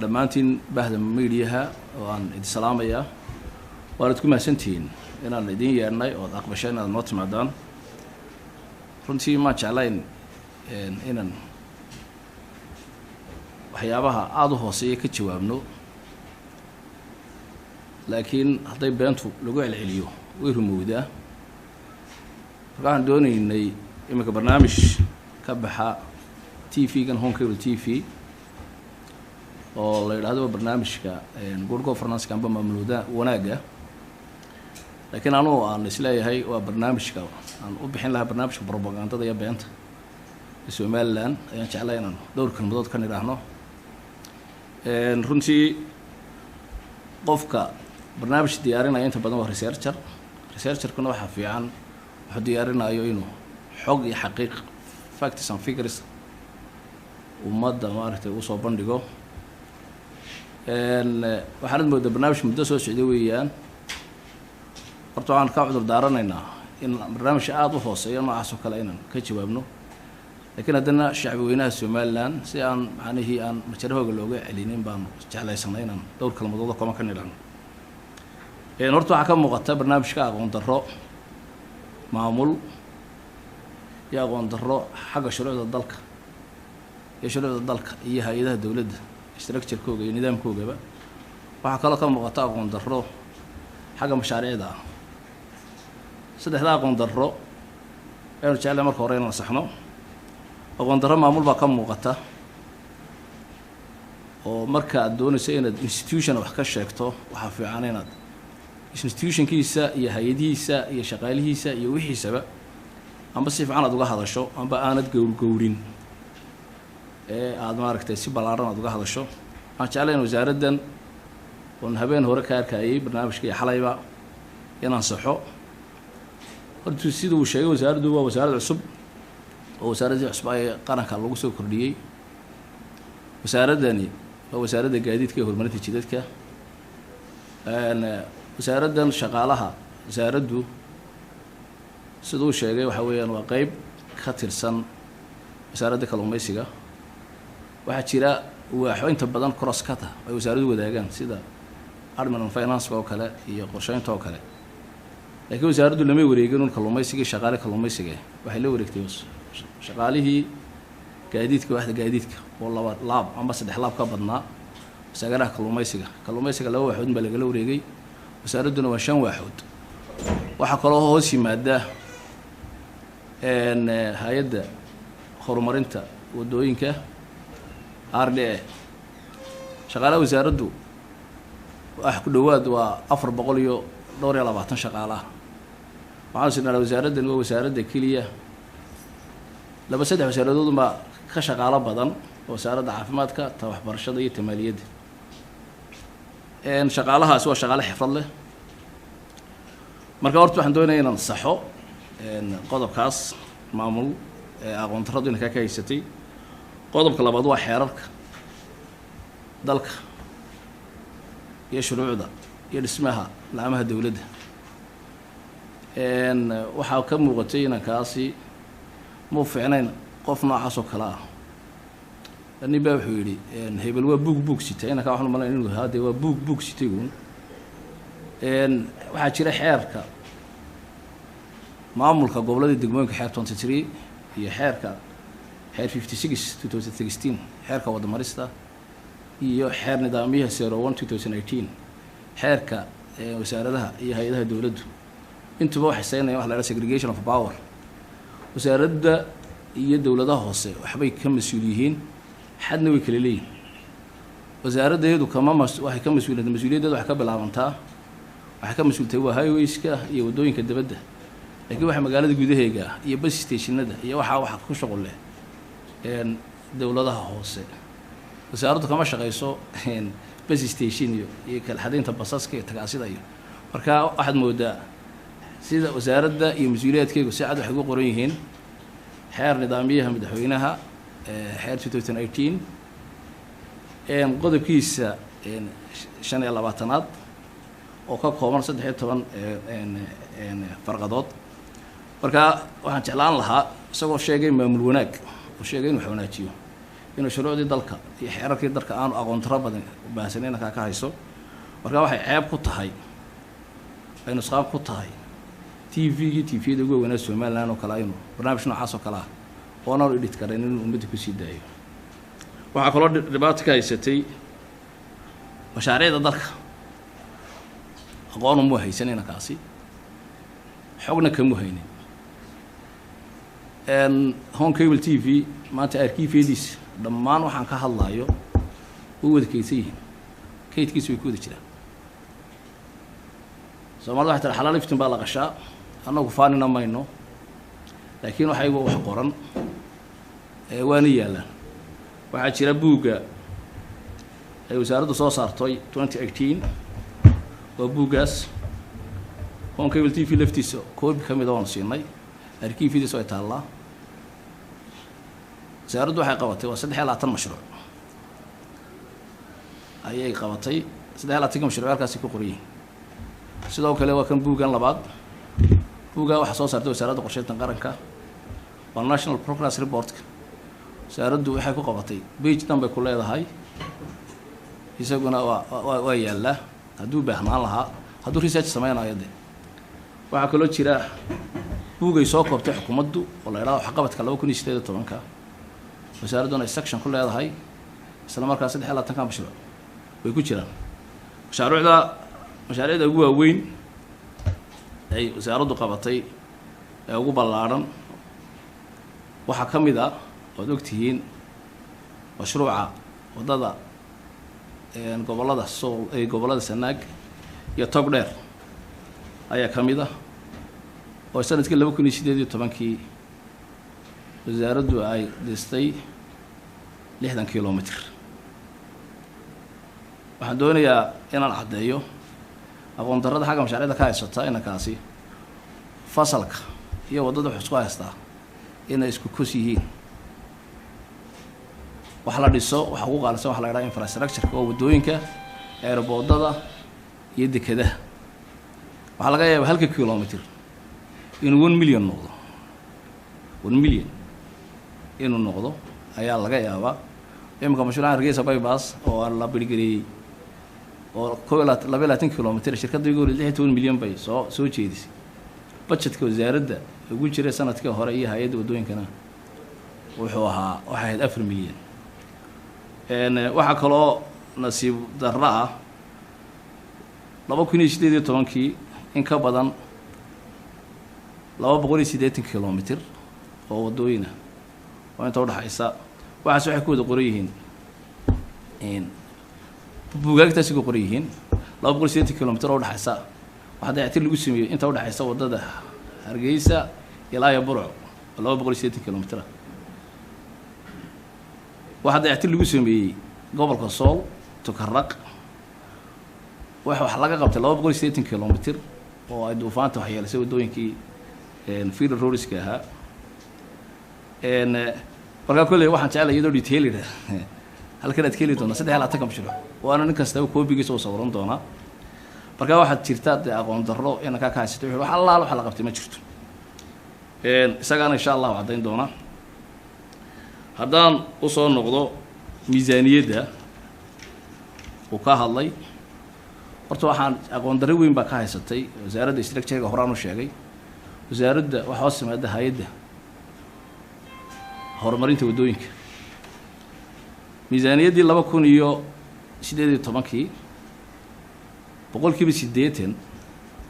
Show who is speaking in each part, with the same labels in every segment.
Speaker 1: dhammaantiin bahda miidiyaha oo aan idin salaamayaa waanad ku mahadsantihiin inaan idin yeernay oo aqbashay inaad noo timaadaan runtii ma jeclayn inaan waxyaabaha aada u hooseeya ka jawaabno laakiin hadday beentu lagu celceliyo way rumowdaa marka waxaan doonaynay iminka barnaamij ka baxa TV-gan Home Cable TV oo la yidhaahdo barnaamijka good governance amba maamulida wanaaga laakiin anuu aan isleeyahay waa barnaamijka aan u bixin lahaa barnaamijka propagandada iyo beenta Somaliland ayaan jeclahay inaan dhowr kalmadood ka nidhaahno runtii qofka barnaamij diyaarinaya inta badan waa researcherkuna waxaa fiican wuxuu diyaarinayo inuu xog iyo xaqiiq facts and figures ummadda maaragtay uu soo bandhigo waxaanad moodaa barnaamij muddo soo socday weeyaan horta waxaan ka cudur daaranaynaa in barnaamij aada u hooseeyo noocaas oo kale inaan ka jawaabno laakiin haddana shacbi weynaha Somaliland si aan macnihii aan majarahooga looga celinin baan jeclaysanay inaan dhowr kalmadood oo kama ka nidhaahno horta waxaa ka muuqata barnaamijka aqoon darro maamul iyo aqoon darro xagga shuruucda dalka iyo hay-adaha dowladda structure-kooga iyo nidaamkoogaba waxaa kaloo ka muuqata aqoon darro xagga mashaariicda ah saddexda aqoon darro aynu jeclay marka hore inaan saxno aqoon darro maamul baa ka muuqata oo marka aad doonayso inaad institution wax ka sheegto waxaa fiican inaad institutionkiisa iyo hay-adihiisa iyo shaqaalihiisa iyo wixiisaba amba si fiican aad uga hadasho amba aanad gowrin aad maaragtay si ballaaran aad uga hadasho waxaan jeclayn wasaaraddan oon habeen hore ka arkayay barnaamijka iyo xalayba inaan saxo horta sida uu sheegay wasaaraddu waa wasaarad cusub oo wasaaraddii cusub ee qaranka lagu soo kordhiyey wasaaraddani waa wasaaradda gaadiidka iyo horumarinta jidadka wasaaraddan shaqaalaha wasaaraddu siduu sheegay waxa weeyaan waa qeyb ka tirsan wasaaradda kalluumaysiga waxaa jira waaxo inta badan cross cutter ay wasaaraddu wadaagaan sida admin and finance oo kale iyo qorsheynta oo kale laakiin wasaaraddu lama wareegin un kalluumaysiga shaqaale kalluumaysiga waxay la wareegtay shaqaalihii gaadiidka waaxda gaadiidka oo laba laab amba saddex laab ka badnaa wasaaradda kalluumaysiga laba waaxood baa laga wareegay wasaaradduna waa 5 waaxood waxaa kaloo hoos yimaada hay-adda horumarinta wadooyinka RDA shaqaalaha wasaaraddu wax ku dhawaad waa 420 shaqaalaha waxaan isnaa wasaaraddan waa wasaaradda kaliya laba saddex wasaaradood ma ka shaqaalo badan wasaaradda caafimaadka ta waxbarashada iyo maaliyadda shaqaalahaas waa shaqaale xirfad leh marka horta waxaan doonayaa inaan saxo qodobkaas maamul aqoon darradu inay ka haysatay qodobka labaad waa xeerarka dalka iyo shuruucda iyo dhismaha laamaha dowladda waxaa ka muuqatay inankaasi ma u fiicnayn qof noocaas oo kale ah nin baa wuxuu yidhi hebel waa buug sitay inankaa waxaan umalayn inuu haadee waa buug sitay uun waxaa jira xeerka maamulka gobollada degmooyinka xeer 23 iyo xeer 56 2016 xeerka wadamarista iyo xeer nidaamyaha 01 2018 xeerka wasaaradaha iyo hay-adaha dowladdu intuba waxay saynayaan wax la yidhaha segregation of power wasaaradda iyo dowladaha hoose waxbay ka mas-uul yihiin xadna way kala leeyihin wasaaraddeedu waxay ka mas-uuliyaddeedu waxay ka bilaabantaa waxay ka mas-uultahay waa highwayska iyo waddooyinka dibadda laakiin waxa magaalada gudaheega iyo bus stationada iyo waxa ku shaqo leh dowladaha hoose wasaaraddu kama shaqeyso bus station iyo kala xadaynta basaska iyo tagaasida iyo marka waxaad moodaa sida wasaaradda iyo mas-uuliyaadkeegu si cad waxay ugu qoran yihiin xeer nidaamyaha madaxweynaha xeer 2018 qodobkiisa 25aad oo ka kooban 13 farqadood marka waxaan jeclaan lahaa isagoo sheegay maamul wanaag oo sheegay inuu wanaajiyo inuu shuruucdii dalka iyo xeerarkii dalka aanu aqoon tiro badan u baahsanayna ka hayso marka waxay ceeb ku tahay ay nusqaan ku tahay tvda ugu weynaa Somaliland oo kale aynu barnaamij noocaas oo kale ah oo aan edit karin inuu ummadda ku sii daayo waxaa kaloo dhibaato ka haysatay mashaariicda dalka aqoon uma haysanayna kaasi xogna kama haynin home cable TV maanta arkiifyadiis dhammaan waxaan ka hadlayo oo wada kaydsan yihiin kaydkiisu way ku wada jiraan Soomaalida waxay tahay xalaal iftiin baa la qashaa annagu faanina mayno laakiin waxay wax qoran waana yaalaan waxaa jira buugga ay wasaaraddu soo saartay 2018 waa buuggaas home cable TV laftiisa koob ka mid ah oo siinay arkiifyadiisa ay taallaa wasaaraddu waxay qabatay waa 3 mashruuc ayay qabatay 3 mashruuc halkaas ku qoriyeen sidoo kale waa kan buuggan labaad buugga waxa soo saartay wasaaradda qorsheynta qaranka waa National Progress Report wasaaraddu waxay ku qabatay page number ku leedahay isaguna waa yaala hadduu baahnaan lahaa hadduu research sameeynayo waxaa kaloo jira buugay soo koobtay xukuumaddu oo la yiraahdo waxqabadka 2018 wasaaraddu ay section ku leedahay isla markaas 3 mashruuc way ku jiraan mashaariicda ugu waaweyn ay wasaaraddu qabatay ee ugu ballaaran waxaa ka mid ah oo ogtihiin mashruuca wadada gobolada Sool ee gobolada Sanaag iyo Togdheer ayaa ka mid ah oo sanadkii 2018 wasaaraddu ay dhistay 60 kilomitir waxaan doonayaa inaan caddeeyo aqoon darrada xagga mashaariicda ka haysata inankaasi fasalka iyo wadada wax isku haystaa inay isku kus yihiin wax la dhiso waxa ugu qaalisan waxa la yiraahdo infrastructure oo wadooyinka airportada iyo dekedaha waxa laga yaabaa halka kilomitir inuu 1 milyan noqdo 1 milyan inuu noqdo ayaa laga yaabaa imka mashruuca Hargeysa bypass oo la bilgeliyay oo 22 kilomitir shirkadda ugu horeysay 10 milyan bay soo jeedisay budgetka wasaaradda ugu jiray sanadkii hore iyo hay'adda wadooyinkana wuxuu ahaa waxay 4 milyan waxa kaloo nasiib darro ah 2018 in ka badan 280 kilomitir oo wadooyina oo inta u dhaxaysa waxaas waxay ku wada qoran yihiin buugaagtaasi ku qoran yihiin 280 kilomitir oo u dhaxaysa waxa dayactir lagu sameeyay inta u dhaxaysa wadada Hargeysa ilaa Burco 280 kilomitir waxa dayactir lagu sameeyay gobolka Sool Tukarraq waxa laga qabtay 280 kilomitir oo ay duufaanta wax yeelasay wadooyinkii feeder roadska ahaa marka kulay waxaan jecelahay iyadoo detail ah halkan aad keli doonto 3 mashruuc waana nin kasta oo koobigiisa oo sawiran doona marka waxaad jirta aqoon darro in ka haysato wax Allah waxa la qabtay ma jirto isagana insha Allah wadayn doona haddaan u soo noqdo miisaaniyadda oo ka hadlay horta waxaan aqoon darro weyn baa ka haysatay wasaaradda structure-ga horaan u sheegay wasaaradda waxa hoos sameeyay hay'adda horumarinta wadooyinka miisaaniyaddii 2018 boqolkiiba 80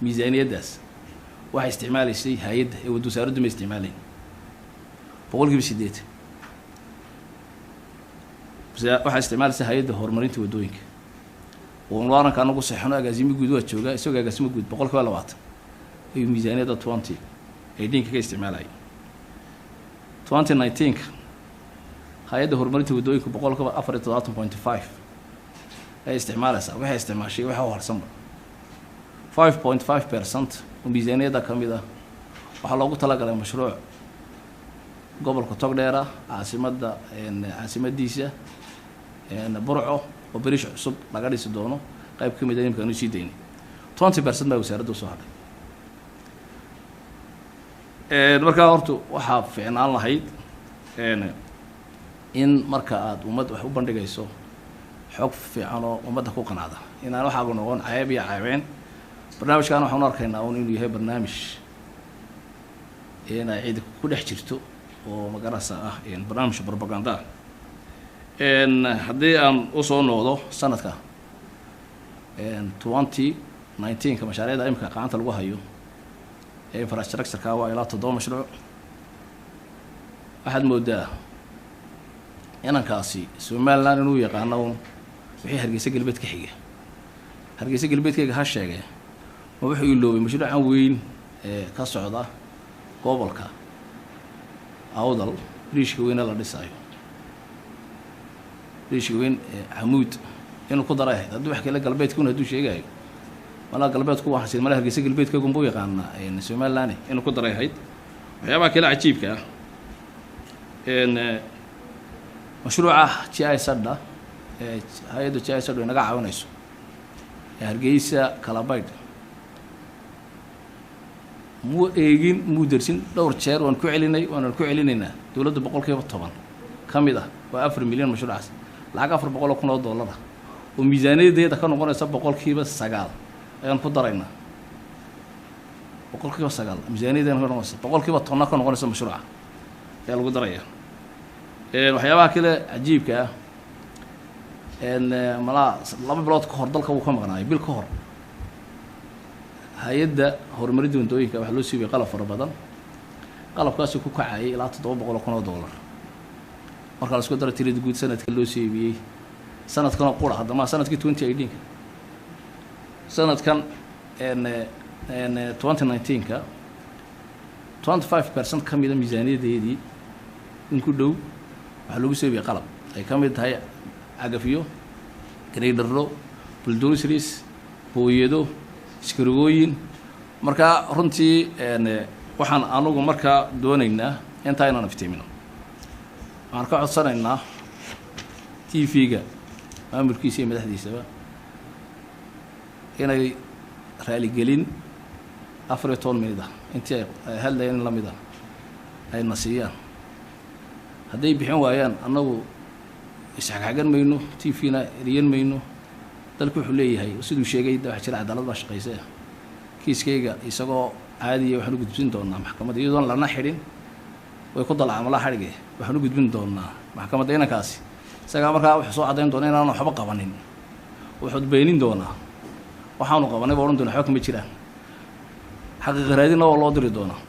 Speaker 1: miisaaniyaddaas waxay isticmaalaysay hay'adda ee wasaaraddu ma isticmaaleen boqolkiiba 80 waxay isticmaalaysay hay'adda horumarinta wadooyinka oo waaran ka anagu saxano agaasimo guud waa jooga isagoo agaasimo guud 20 ay miisaaniyadda 20 ay dhinka ka isticmaalay 2019 hay'adda horumarinta wadooyinka 4.5 ay isticmaalaysaa waxay isticmaashay waxa horsan 5.5% oo miisaaniyadda kamid ah waxa loogu talagalay mashruuc gobolka Togdheer caasimadiisa Burco oo bariish cusub laga dhisi doono qayb kamid ah imkaan u sii deynay 20% baa wasaaraddu soo hadhay marka hortu waxa fiicnaan lahayd in marka aad ummadda wax u bandhigayso xog fiican oo ummadda ku qanacda inaan waxaagu noqon ceeb iyo ceebeen barnaamijkan waxaan u arkaynaa un inuu yahay barnaamij inay cid ku dhex jirto oo magarasa ah barnaamij propaganda haddii aan usoo noqdo sanadka 2019 mashaariicda imika gacanta lagu hayo ee infrastructure-ka waa ilaa 7 mashruuc waxaad moodaa inankaasi Somaliland inuu yaqaano wixii Hargeysa galbeed ka xiga Hargeysa galbeedkayga ha sheegay ma wuxuu iloobay mashruucan weyn ee ka socda gobolka awdal riishka weyn la dhisayo riishka weyn Hamuud inuu ku daray haddii wax kale galbeedkuna hadduu sheegayo wala galbeedku waxa si mala Hargeysa galbeedkaygu buu yaqaana Somaliland inuu ku daray hayd waxyaabaha kale cajiibka ah مشروع جاي سدة هاي ده جاي سدة نجا عاونيسو هرجيسة كلابايد مو إيجين مو درسين دور شهر وأنا كوعلينا دولة بقول كيف طبعا كم ده وأفر مليون مشروع عس لعك أفر بقول كنا $1 وميزانية ده كانوا قرنا سب بقول كيف بس سجال يعني قدرنا بقول كيف سجال ميزانية ده كانوا بقول كيف طنا كانوا قرنا سب مشروع يلا قدرية waxyaabaha kale cajiibka ah mala laba bilood ka hor dalka uu ka maqnaay bil ka hor hay'adda horumarinta wadooyinka waxa loo siibay qalab fara badan qalabkaas ku kacay ilaa $700,000 marka la isku daro tirada guud sanadka loo siibiyay sanadkan qura hadda ma sanadkii 2018 sanadkan 2019 ka 25% kamida miisaaniyadeedii in ku dhow waxa lagu sameeyay qalab ay ka mid tahay agafiyo graderro bulldozers booyado iskarigooyin marka runtii waxaan anagu marka doonaynaa inta aynan iftiimino waxaan ka codsanaynaa TV-ga maamulkiisa iyo madaxdiisaba inay raali gelin 14 minida intii ay hadlayeen la mid ah ay nasiyaan hadday bixin waayaan annagu isxaqaaqan mayno TV-na riyan mayno dalku wuxuu leeyahay sidoo sheegay wax jira cadaalad ba shaqeysay kiiskayga isagoo caadi waxaan u gudbin doonaa maxkamadda iyadoo lana xirin way ku dalacamala xarigay waxaan u gudbin doonaa maxkamadda inankaasi isaga markaa wuxuu soo cadeyn doonaa inaan waxba qabanin wuxuu beenin doonaa waxaanu qabanay booran doonaa xog ma jiraan xaqiiqo raadina oo loo diri doonaa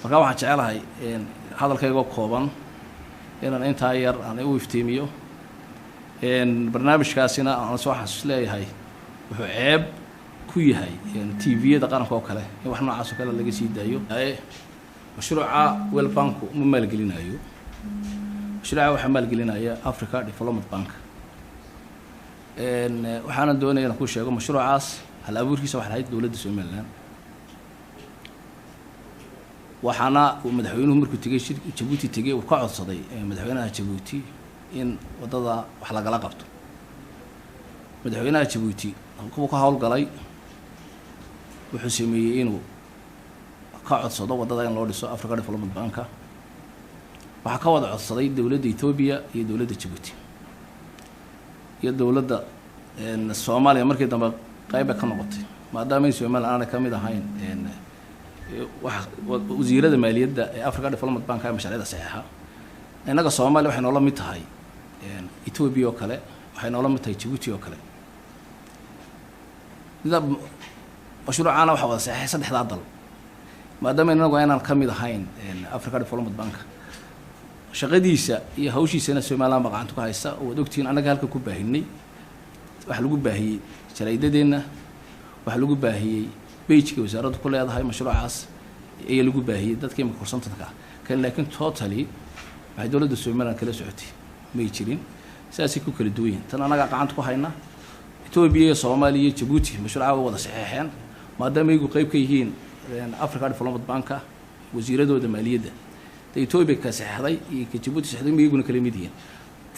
Speaker 1: marka waxaan jecelahay hadalkayga kooban inaan inta yar aan u iftiimiyo barnaamijkaasina aan soo xasuus leeyahay wuxuu ceeb ku yahay TV-yada qaranka oo kale in wax noocaas oo kale laga sii daayo mashruuca World Bank ma maalgelinayo mashruuca waxa maalgelinaya Africa Development Bank waxaan doonayaa inaan ku sheego mashruucaas hal abuurkiisa waxa lahayd dawladda Somaliland waxaana madaxweynuhu markuu tagay Djibouti tagay uu ka codsaday madaxweynaha Djibouti in wadada wax laga qabto madaxweynaha Djibouti uu ka hawlgalay wuxuu sameeyay inuu ka codsado wadada in loo dhiso Africa Development Bank waxa ka wada codsaday dawladda Ethiopia iyo dawladda Djibouti iyo dawladda Soomaaliya markii dambe qayb ka noqotay maadaama Soomaaliya aan ka mid ahayn wasiirada maaliyadda ee Africa Development Bank ay mashaariicda saxiixa inaga Soomaaliya waxay noola mid tahay Ethiopia oo kale waxay noola mid tahay Djibouti oo kale ida mashruucana waxa wada saxiixay saddexda dal maadaama inagu aanan ka mid ahayn Africa Development Bank shaqadiisa iyo hawshiisana Soomaaliland gacanta ku haysta oo ogtiin anaga halka ku baahinay wax lagu baahiyay sharaydadeenna wax lagu baahiyay page-ka wasaaraddu ku leedahay mashruucaas ee lagu baahiyay dadkii ma korsantanka kan laakiin totally waxay dawladda Soomaaliland kala socotay ma jirin saasi ku kala duwan tan anaga gacanta ku hayna Ethiopia iyo Soomaaliya iyo Djibouti mashruuca wada saxiixeen maadaama ay qayb ka yihiin Africa Development Bank wasiiradooda maaliyadda Ethiopia ka saxiixday iyo Djibouti saxiixday miyaguna kala mid yihiin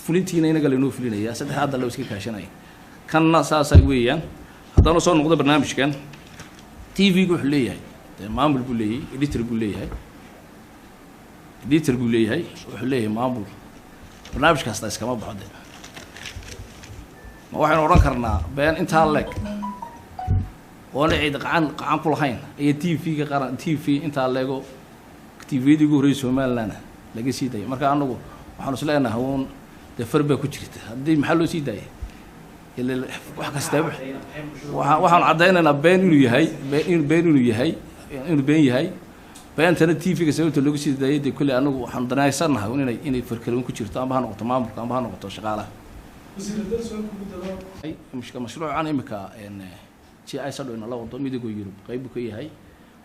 Speaker 1: fulintiina inaga leeno fulinaya saddexda dal la iska kaashanay kanna saasay weeyaan haddana soo noqdo barnaamijkan TV-gu wuxuu leeyahay maamul buu leeyahay editor buu leeyahay wuxuu leeyahay maamul barnaamij kasta iskama baxo de ma waxaynu odhan karnaa been intaa leeg oona ciid qacan ku lahayn iyo tv-ga qaran tv intaa leego tvdii ugu horreeyay somaliland laga sii daayay marka anagu waxaanu isleenahay uun dee far baa ku jirta haddii maxaa loo sii daayay wax kasta waxaan caddaynaynaa been inuu yahay inuu been yahay beentana tv-ga sababta loogu sii daayay dee kolley anagu waxaanu danaysanahay un inay farkaloon ku jirto amba ha noqoto maamulka amba ha noqoto shaqaalaha mashruucan imika GI sadho ina la wado midowga Yurub qayb ka yahay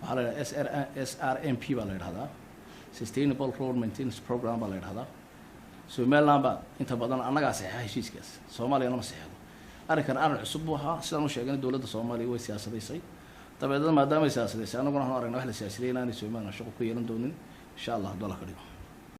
Speaker 1: waxaa la yidhahdaa SRMP baa la yidhahdaa Sustainable Road Maintenance Program baa la yidhahdaa Somaliland baa inta badan annagaa saxiixa heshiiskaas Soomaaliyana ma saxiixdo arrinkan arrin cusub buu ahaa sidaan u sheegnay dowladda Soomaaliya way siyaasadaysay dabeedna maadaama ay siyaasadaysay annaguna waxaan aragnaa wax la siyaasiday inaanay Somaliland shaqo ku yeelan doonin insha Allah dola ka dhigo